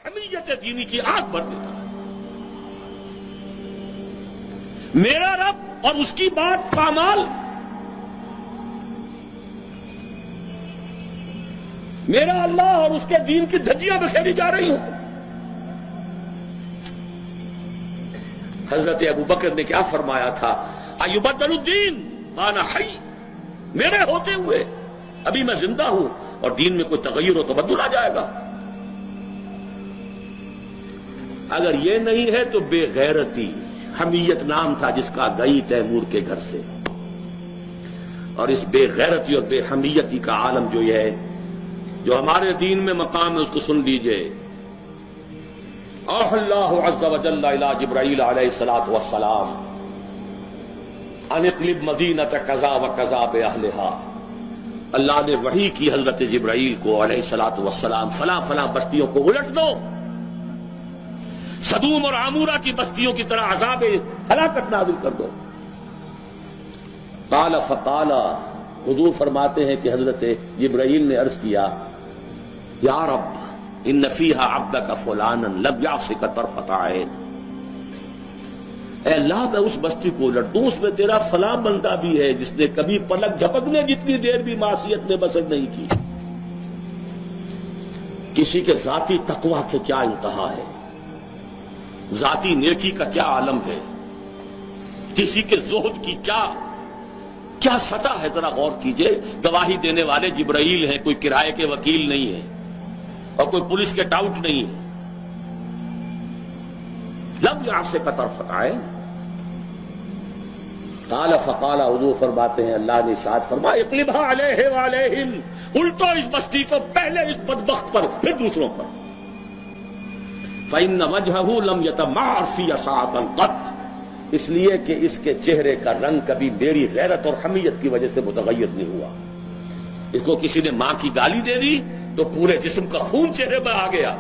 حمیت دینی کی آگ بھر دیتا ہے۔ میرا رب اور اس کی بات پامال، میرا اللہ اور اس کے دین کی دھجیاں بکھیری جا رہی ہوں۔ حضرت ابو بکر نے کیا فرمایا تھا؟ ایبدل الدین وانا حی، میرے ہوتے ہوئے ابھی میں زندہ ہوں اور دین میں کوئی تغیر و تبدل آ جائے گا۔ اگر یہ نہیں ہے تو بے غیرتی، حمیت نام تھا جس کا گئی تیمور کے گھر سے، اور اس بے غیرتی اور بے حمیتی کا عالم جو یہ ہے، جو ہمارے دین میں مقام ہے، اس کو سن لیجئے۔ اوحى اللہ عز وجل الى جبرائیل علیہ الصلوۃ والسلام ان اقلب مدینۃ کذا وکذا باہلھا، اللہ نے وحی کی حضرت جبرائیل کو علیہ الصلوۃ والسلام، فلاں فلاں بستیوں کو الٹ دو، سدوم اور عمورہ کی بستیوں کی طرح عذاب ہلاکت نازل کر دو۔ قال فقال، حضور فرماتے ہیں کہ حضرت جبرائیل نے عرض کیا، یا رب ان فیہا عبدک فلانا لم یعصک طرفۃ عین، اے اللہ میں اس بستی کو الٹ دوں، اس میں تیرا فلاں بندہ بھی ہے جس نے کبھی پلک جھپکنے جتنی دیر بھی معصیت میں بسر نہیں کی۔ کسی کے ذاتی تقویٰ کے کیا انتہا ہے، ذاتی نیکی کا کیا عالم ہے، کسی کے زہد کی کیا سطح ہے، ذرا غور کیجئے۔ گواہی دینے والے جبرائیل ہیں، کوئی کرائے کے وکیل نہیں ہے اور کوئی پولیس کے ٹاؤٹ نہیں ہے۔ لم یعصک طرفۃ عین، قال فقال، حضور فرماتے ہیں اللہ نے ارشاد فرمایا، اقلبھا علیہ وعلیہم، الٹو اس بستی کو، پہلے اس بدبخت پر پھر دوسروں پر۔ فإن وجهه لم يتمعر في ساعة قط، اس لیے کہ اس کے چہرے کا رنگ کبھی میری غیرت اور حمیت کی وجہ سے متغیر نہیں ہوا۔ اس کو کسی نے ماں کی گالی دے دی تو پورے جسم کا خون چہرے میں آ گیا،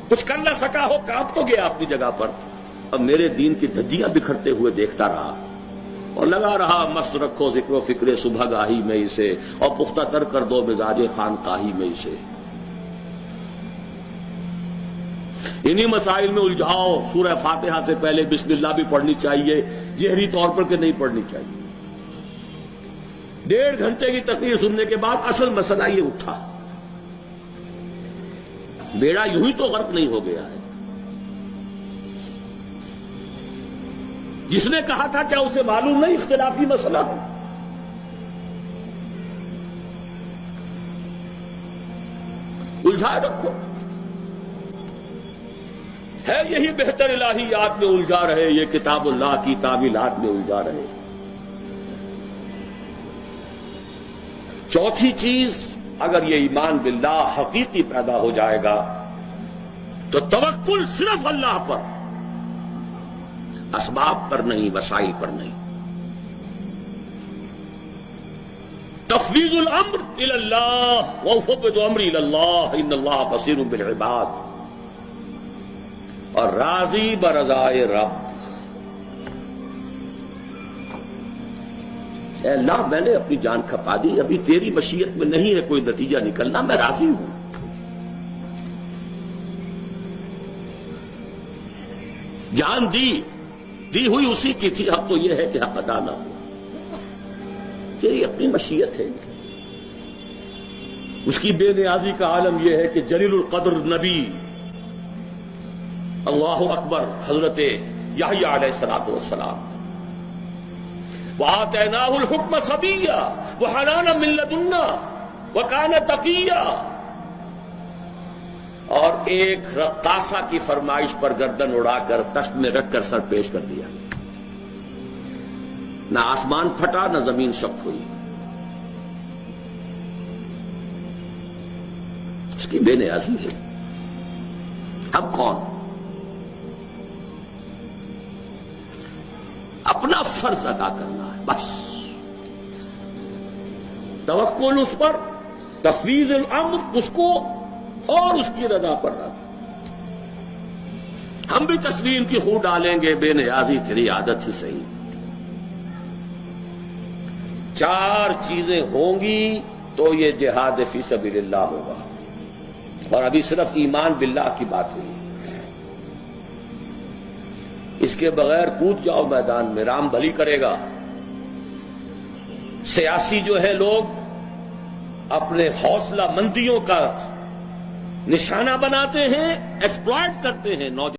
کچھ کر نہ سکا ہو، کانپ تو گیا اپنی جگہ پر۔ اب میرے دین کی دھجیاں بکھرتے ہوئے دیکھتا رہا اور لگا رہا، مست رکھو ذکر و فکر صبح گاہی میں اسے، اور پختہ تر کر دو مزاج خانقاہی میں اسے۔ انہی مسائل میں الجھاؤ۔ سورہ فاتحہ سے پہلے بسم اللہ بھی پڑھنی چاہیے، جہری طور پر کہ نہیں پڑھنی چاہیے۔ 1.5 گھنٹے کی تقریر سننے کے بعد اصل مسئلہ یہ اٹھا، بیڑا یوں ہی تو غرق نہیں ہو گیا ہے۔ جس نے کہا تھا کیا اسے معلوم نہیں اختلافی مسئلہ ہے؟ الجھائے رکھو، ہے یہی بہتر الہیات میں الجھا رہے، یہ کتاب اللہ کی تعویلات میں الجھا رہے۔ چوتھی چیز، اگر یہ ایمان باللہ حقیقی پیدا ہو جائے گا تو توکل صرف اللہ پر، اسباب پر نہیں، وسائل پر نہیں۔ تفویض الامر الی اللہ، وافوض امری الی اللہ ان اللہ بصیر بالعباد، اور راضی برضائے رب۔ اے اللہ میں نے اپنی جان کھپا دی، ابھی تیری مشیت میں نہیں ہے کوئی نتیجہ نکلنا، میں راضی ہوں۔ جان دی ہوئی اسی کی تھی، اب تو یہ ہے کہ حق ادا نہ ہو، تیری اپنی مشیت ہے۔ اس کی بے نیازی کا عالم یہ ہے کہ جلیل القدر نبی، اللہ اکبر، حضرت یحییٰ علیہ الصلوۃ والسلام، وآتیناہ الحکم صبیا وحنانا من لدنا وکان تقیا، اور ایک رقاصہ کی فرمائش پر گردن اڑا کر تشت میں رکھ کر سر پیش کر دیا، نہ آسمان پھٹا نہ زمین شق ہوئی۔ اس کی بے نیازی ہے۔ اب کون؟ اپنا فرض ادا کرنا ہے بس، توکل اس پر، تفویض الامر اس کو، اور اس کی رضا پر رضا۔ ہم بھی تسلیم کی خو ڈالیں گے، بے نیازی تیری عادت ہی صحیح۔ 4 چیزیں ہوں گی تو یہ جہاد فی سبیل اللہ ہوگا۔ اور ابھی صرف ایمان باللہ کی بات ہوئی. اس کے بغیر کود جاؤ میدان میں، رام بھلی کرے گا. سیاسی جو ہے لوگ اپنے حوصلہ مندیوں کا نشانہ بناتے ہیں، ایکسپلائٹ کرتے ہیں نوجوان